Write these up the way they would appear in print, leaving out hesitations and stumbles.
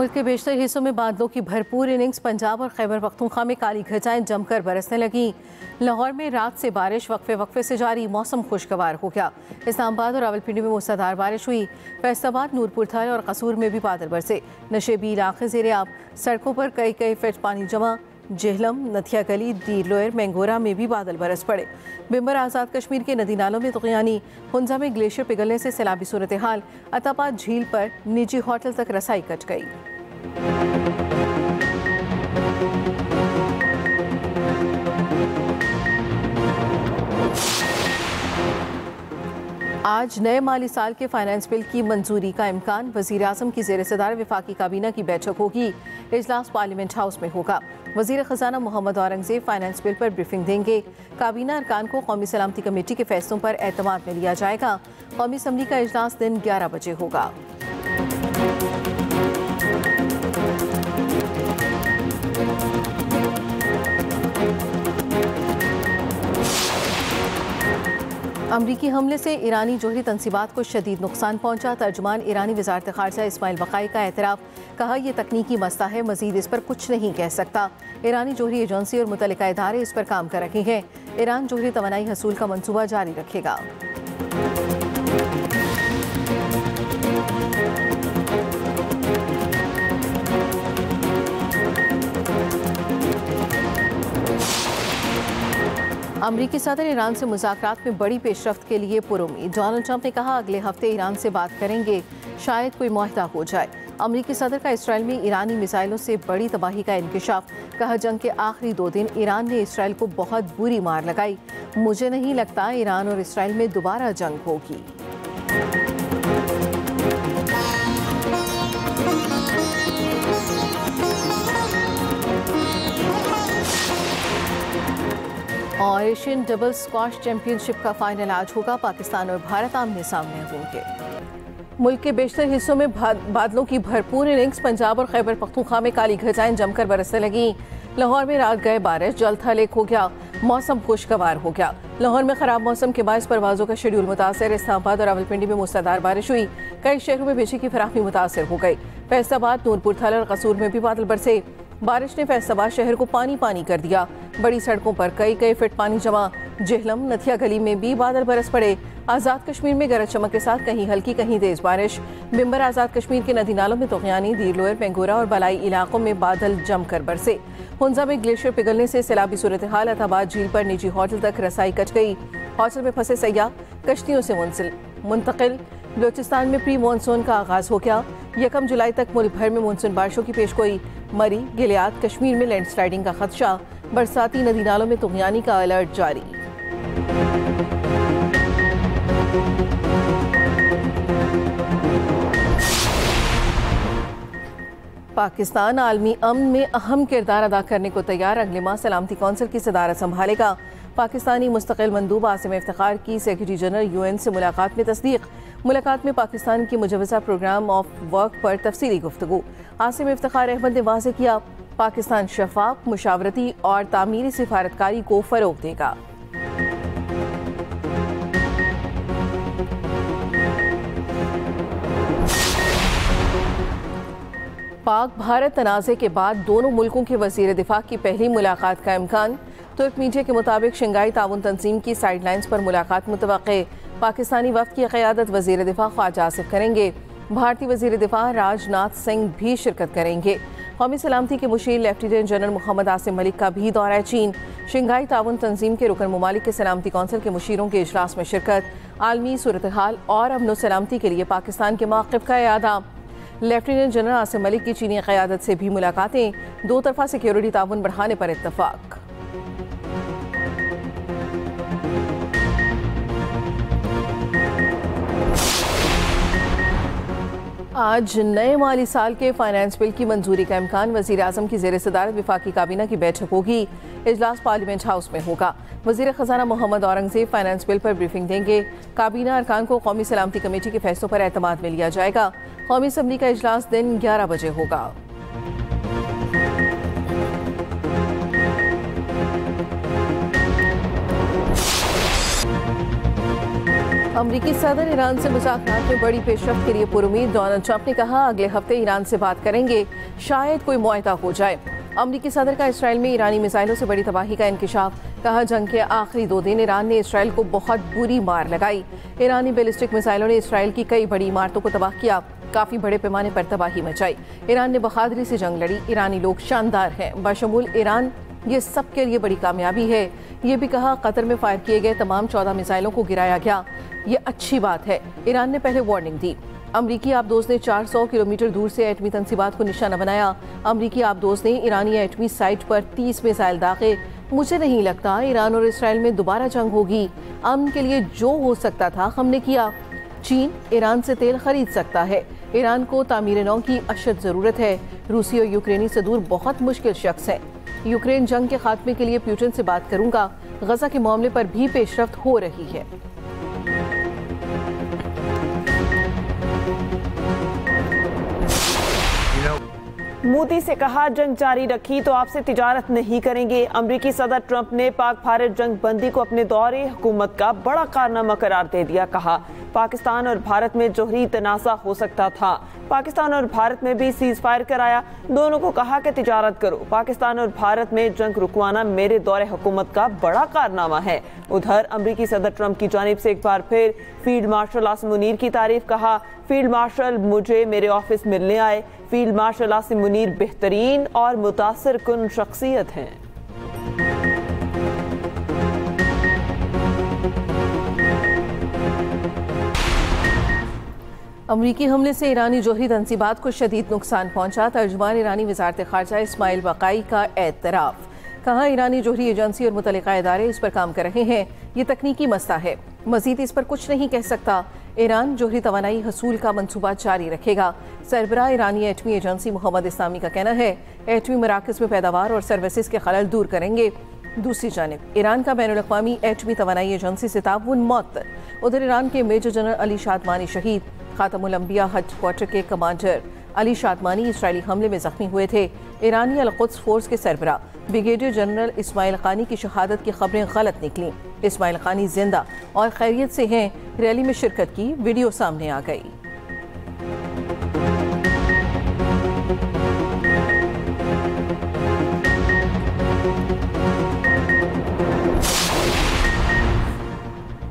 मुल्क के बेशतर हिस्सों में बादलों की भरपूर इनिंग्स। पंजाब और खैबर पख्तूनख्वा में काली घटाएं जमकर बरसने लगी। लाहौर में रात से बारिश वक्फे वक्फे से जारी, मौसम खुशगवार हो गया। इस्लामाबाद और रावलपिंडी में मूसलाधार बारिश हुई। फैसलाबाद, नूरपुर थल और कसूर में भी बादल बरसे। नशेबी इलाके ज़ेरे-आब, सड़कों पर कई कई फीट पानी जमा। जेहलम, नथिया गली, दीर लोयर, मैंगोरा में भी बादल बरस पड़े। बिम्बर आज़ाद कश्मीर के नदी नालों में तुग़यानी। हुंजा में ग्लेशियर पिघलने से सैलाबी सूरत हाल। अताबाद झील पर निजी होटल तक रसाई कट गई। आज नए माली साल के फाइनेंस बिल की मंजूरी का इम्कान। वज़ीर आज़म की ज़ेर सदारत वफाकी काबीना की बैठक होगी। इजलास पार्लियामेंट हाउस में होगा। वज़ीर ख़जाना मोहम्मद औरंगज़ेब फाइनेंस बिल पर ब्रीफिंग देंगे। काबीना अरकान को कौमी सलामती कमेटी के फैसलों पर एतमाद में लिया जाएगा। कौमी असम्बली का इजलास दिन 11 बजे होगा। अमरीकी हमले से ईरानी जोहरी तनसीबात को शदीद नुकसान पहुंचा। तर्जुमान ईरानी वज़ारत ख़ारजा इस्माइल बक़ाई का एतराफ़, कहा यह तकनीकी मसला है, मज़ीद इस पर कुछ नहीं कह सकता। ईरानी जोहरी एजेंसी और मुतल्लिका इदारे इस पर काम कर रहे हैं। ईरान जोहरी तवानाई हसूल का मनसूबा जारी रखेगा। अमरीकी सदर ईरान से मुज़ाकरात में बड़ी पेशरफ्त के लिए पुरुमीद। डोनाल्ड ट्रंप ने कहा अगले हफ्ते ईरान से बात करेंगे, शायद कोई मुआहदा हो जाए। अमरीकी सदर का इसराइल में ईरानी मिसाइलों से बड़ी तबाही का इंकशाफ, कहा जंग के आखिरी 2 दिन ईरान ने इसराइल को बहुत बुरी मार लगाई। मुझे नहीं लगता ईरान और इसराइल में दोबारा जंग होगी। और एशियन डबल स्क्वाश चैंपियनशिप का फाइनल आज होगा। पाकिस्तान और भारत आमने सामने होंगे। मुल्क के बेशतर हिस्सों में बादलों की भरपूर इनिंग्स। पंजाब और खैबर पख्तूनख्वा में काली घटाएं जमकर बरसने लगी। लाहौर में रात गए बारिश, जल्द थल एक हो गया, मौसम खुशगवार हो गया। लाहौर में खराब मौसम के बायस परवाजों का शेड्यूल मुतासर। इस्लामाबाद और रावलपिंडी में मूसलाधार बारिश हुई। कई शहरों में बिजली की फराहमी मुतासर हो गई। फैसलाबाद, नूरपुर थल और कसूर में भी बादल बरसे। बारिश ने फैसलाबाद शहर को पानी पानी कर दिया। बड़ी सड़कों पर कई कई फीट पानी जमा। जेहलम, नथिया गली में भी बादल बरस पड़े। आज़ाद कश्मीर में गरज चमक के साथ कहीं हल्की कहीं तेज बारिश। बिम्बर आज़ाद कश्मीर के नदी नालों में तुग़यानी। दीर लोयर, मैंगोरा और बलाई इलाकों में बादल जमकर बरसे। हुंजा में ग्लेशियर पिघलने से सैलाबी सूरत हाल। अताबाद झील पर निजी होटल तक रसाई कट गई। होटल में फंसे सयाह कश्तियों से मुंतकिल। बलोचिस्तान में प्री मानसून का आगाज हो गया। 1 जुलाई तक मुल्क भर में मानसून बारिशों की पेशगोई। मरी, गिलियाद, कश्मीर में लैंडस्लाइडिंग का खदशा। बरसाती नदी नालों में तुग़यानी का अलर्ट जारी। पाकिस्तान आलमी अमन में अहम किरदार अदा करने को तैयार। अगले माह सलामती कौंसिल की सदारत संभालेगा। पाकिस्तानी मुस्तकिल मंदूब आसिम इफ्तिखार की सेक्रेटरी जनरल UN से मुलाकात में तस्दीक। मुलाकात में पाकिस्तान की मुजवज़ा प्रोग्राम ऑफ वर्क पर तफसीली गुफ्तगू। आसिम इफ्तिखार अहमद ने वाज़ेह किया, पाकिस्तान शफाफ, मुशावरती और तामीरी सिफारतकारी को फ़रोग़ देगा। पाक भारत तनाज़े के बाद दोनों मुल्कों के वज़ीर दिफा की पहली मुलाकात का इम्कान। तुर्क मीडिया के मुताबिक शंघाई ताउन तंजीम की साइडलाइंस पर मुलाकात मुतवक्के। पाकिस्तानी वफ़द की क़यादत वज़ीर दिफा ख्वाजा आसिफ करेंगे। भारतीय वज़ीर दिफा राजनाथ सिंह भी शिरकत करेंगे। कौमी सलामती के मुशीर लेफ्टिनेंट जनरल मोहम्मद आसिम मलिक का भी दौरा है चीन। शंघाई ताउन तंजीम के रुकन ममालिक के सलामती कौंसिल के मुशीरों के इजलास में शिरकत। आलमी सूरत हाल और अमन सलामती के लिए पाकिस्तान के मौक़िफ़ का इआदा। लेफ्टिनेंट जनरल आसिम मलिक की चीनी क़यादत से भी मुलाकातें। 2 तरफ़ा सिक्योरिटी ताउन बढ़ाने पर इत्तफ़ाक़। आज नए माली साल के फाइनेंस बिल की मंजूरी का इम्कान। वज़ीर आज़म की ज़ेर सदारत वफाकी काबीना की बैठक होगी। इजलास पार्लियामेंट हाउस में होगा। वज़ीर ख़जाना मोहम्मद औरंगज़ेब फाइनेंस बिल पर ब्रीफिंग देंगे। काबीना अरकान को कौमी सलामती कमेटी के फैसलों पर एतमाद में लिया जाएगा। कौमी असम्बली का इजलास दिन 11 बजे होगा। अमरीकी सदर ईरान से मुज़ाकरात में बड़ी पेशरफ्त के लिए पुरुमीद। डोनाल्ड ट्रंप ने कहा अगले हफ्ते ईरान से बात करेंगे, शायद कोई मुआहदा हो जाए। अमरीकी सदर का इसराइल में ईरानी मिसाइलों से बड़ी तबाही का इंकिशाफ। कहा जंग के आखिरी 2 दिन ईरान ने इसराइल को बहुत बुरी मार लगाई। ईरानी बैलिस्टिक मिसाइलों ने इसराइल की कई बड़ी इमारतों को तबाह किया, काफ़ी बड़े पैमाने पर तबाही मचाई। ईरान ने बहादुरी से जंग लड़ी। ईरानी लोग शानदार हैं, बशमूल ईरान। ये सब के लिए बड़ी कामयाबी है। ये भी कहा कतर में फायर किए गए तमाम 14 मिसाइलों को गिराया गया, ये अच्छी बात है। ईरान ने पहले वार्निंग दी। अमरीकी आबदोज ने 400 किलोमीटर दूर से एटमी तंसीबात को निशाना बनाया। अमरीकी आबदोज ने ईरानी एटमी साइट पर 30 मिसाइल दागे। मुझे नहीं लगता ईरान और इसराइल में दोबारा जंग होगी। अमन के लिए जो हो सकता था हमने किया। चीन ईरान से तेल खरीद सकता है। ईरान को तामीर नौ की अशद ज़रूरत है। रूसी और यूक्रेनी सदूर बहुत मुश्किल शख्स हैं। यूक्रेन जंग के खात्मे के लिए पुतिन से बात करूंगा। गजा के मामले पर भी पेशरफ्त हो रही है। मोदी से कहा जंग जारी रखी तो आपसे तिजारत नहीं करेंगे। अमरीकी सदर ट्रंप ने पाक भारत जंग बंदी को अपने दौरे हुकूमत का बड़ा कारनामा करार दे दिया। कहा पाकिस्तान और भारत में जोहरी तनाज़ा हो सकता था, पाकिस्तान और भारत में भी सीज फायर कराया। दोनों को कहा कि तिजारत करो। पाकिस्तान और भारत में जंग रुकवाना मेरे दौरे हुकूमत का बड़ा कारनामा है। उधर अमरीकी सदर ट्रंप की जानिब से एक बार फिर फील्ड मार्शल आसिम मुनीर की तारीफ। कहा फील्ड मार्शल मुझे मेरे ऑफिस मिलने आए। फील्ड मार्शल आसिम मुनीर बेहतरीन और मुतासिर कुन शख्सियत हैं। अमरीकी हमले से ईरानी जोहरी तंसीबात को शदीद नुकसान पहुंचा। तर्जुमान ईरानी वज़ारत ख़ारजा इस्माइल बक़ाई का एतराफ़। कहा ईरानी जोहरी एजेंसी और मुतल्लिका इदारे इस पर काम कर रहे हैं। ये तकनीकी मसला है, मज़ीद इस पर कुछ नहीं कह सकता। ईरान जोहरी तवानाई हसूल का मनसूबा जारी रखेगा। सरबराह ईरानी एटमी एजेंसी मोहम्मद इस्लामी का कहना है एटमी मराकज़ में पैदावार और सर्विसेज के खलल दूर करेंगे। दूसरी जानिब ईरान का बैनुल अक़वामी एटमी तवानाई एजेंसी से ताउन मअतल। उधर ईरान के मेजर जनरल अली शादमानी शहीद। खातमुल अंबिया हेडक्वार्टर के कमांडर अली शादमानी इसराइली हमले में जख्मी हुए थे। ईरानी अल-कुद्स फोर्स के सरबराह ब्रिगेडियर जनरल इस्माइल खानी की शहादत की खबरें गलत निकली। इस्माइल खानी जिंदा और खैरियत से हैं। रैली में शिरकत की वीडियो सामने आ गई।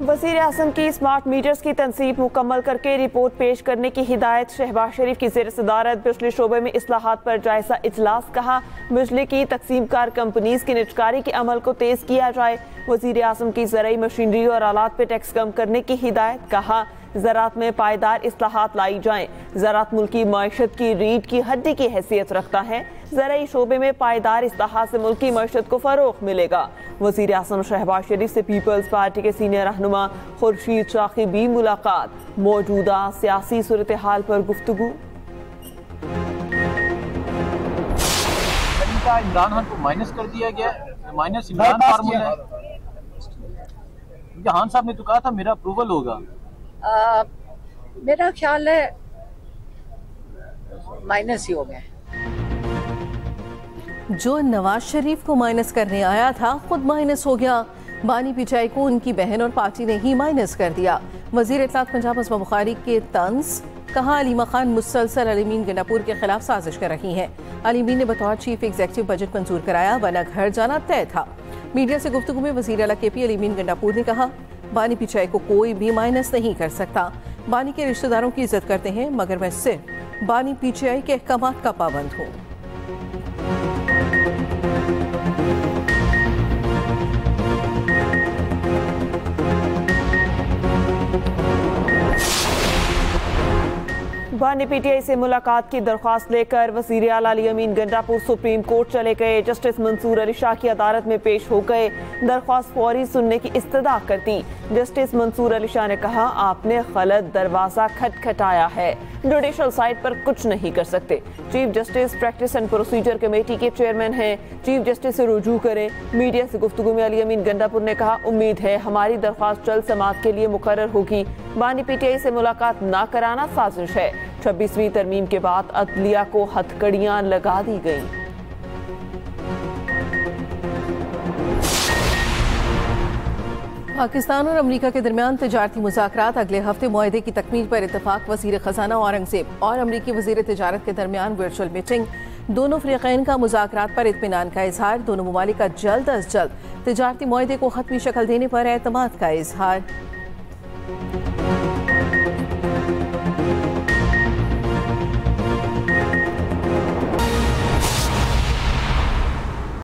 वज़ीर आज़म की स्मार्ट मीटर्स की तनसीब मुकम्मल करके रिपोर्ट पेश करने की हिदायत। शहबाज शरीफ की ज़ेर सदारत बिजली शोबे में इस्लाहात पर जायजा इजलास। कहा बिजली की तकसीमकार कंपनीज की निजकारी के अमल को तेज़ किया जाए। वज़ीर आज़म की ज़राई मशीनरी और आलात पर टैक्स कम करने की हिदायत। कहा ज़राअत में पायदार इस्लाहात लाई जाएँ। ज़राअत मुल्की मईशत की रीढ़ की हड्डी की हैसियत रखता है। ज़राई शोबे में पायदार इस्लाहात से मुल्की मईशत को फ़रोग़ मिलेगा। वज़ीर आज़म शहबाज शरीफ से पीपल्स पार्टी के सीनियर रहनुमा खुर्शीद शाखी भी मुलाकात। मौजूदा सियासी सूरत हाल पर गुफ्तगू। इमरान खान को माइनस कर दिया गया, माइनस इमरान फार्मूला है। खान साहब ने तो कहा था मेरा अप्रूवल होगा। मेरा ख्याल है माइनस ही हो गया। जो नवाज शरीफ को माइनस करने आया था खुद माइनस हो गया। बानी पिचाई को उनकी बहन और पार्टी ने ही माइनस कर दिया। वजीर इत्तलात पंजाब अस्मा बुखारी के तंज। कहा अलीमा खान मुसलसल अलीमीन गंडापुर के खिलाफ साजिश कर रही हैं। अलीमीन ने बतौर चीफ एग्जीक्यूटिव बजट मंजूर कराया, वरना घर जाना तय था। मीडिया से गुफ्तगू में वजीर आला KP अलीमीन गंडापुर ने कहा बानी पिचाई को कोई भी माइनस नहीं कर सकता। बानी के रिश्तेदारों की इज्जत करते हैं, मगर मैं सिर्फ बानी PTI के अहकामात का पाबंद हूँ। बानी PTI से मुलाकात की दरख्वास्त लेकर वज़ीर आला अली अमीन गंडापुर सुप्रीम कोर्ट चले गए। जस्टिस मंसूर अली शाह की अदालत में पेश हो गए। दरख्वास्त फौरी सुनने की इस्तदा कर दी। जस्टिस मंसूर अली शाह ने कहा आपने गलत दरवाज़ा खटखटाया है, जुडिशल साइट पर कुछ नहीं कर सकते। Chief justice practice and procedure committee के चेयरमैन हैं, चीफ जस्टिस से रुजू करें। मीडिया से गुफ्तगू में अली अमीन गंडापुर ने कहा उम्मीद है हमारी दरख्वास्त जल्द समाअत के लिए मुकर्रर होगी। बानी PTI से मुलाकात ना कराना साजिश है। 26वीं तरमीम के बाद अदलिया को हथकड़ियां लगा दी गईं। पाकिस्तान और अमरीका के दरमियान तिजारती मुज़ाकरात अगले हफ्ते मुआहदे की तकमील पर इत्तफाक। वज़ीर ख़जाना औरंगज़ेब और अमरीकी वज़ीर तिजारत के दरमियान वर्चुअल मीटिंग। दोनों फ़रीक़ैन का मुज़ाकरात पर इत्मीनान का इजहार। दोनों ममालिक का जल्द अज जल्द तिजारती मुआहदे को ख़त्मी शक्ल देने पर एतमाद का इजहार।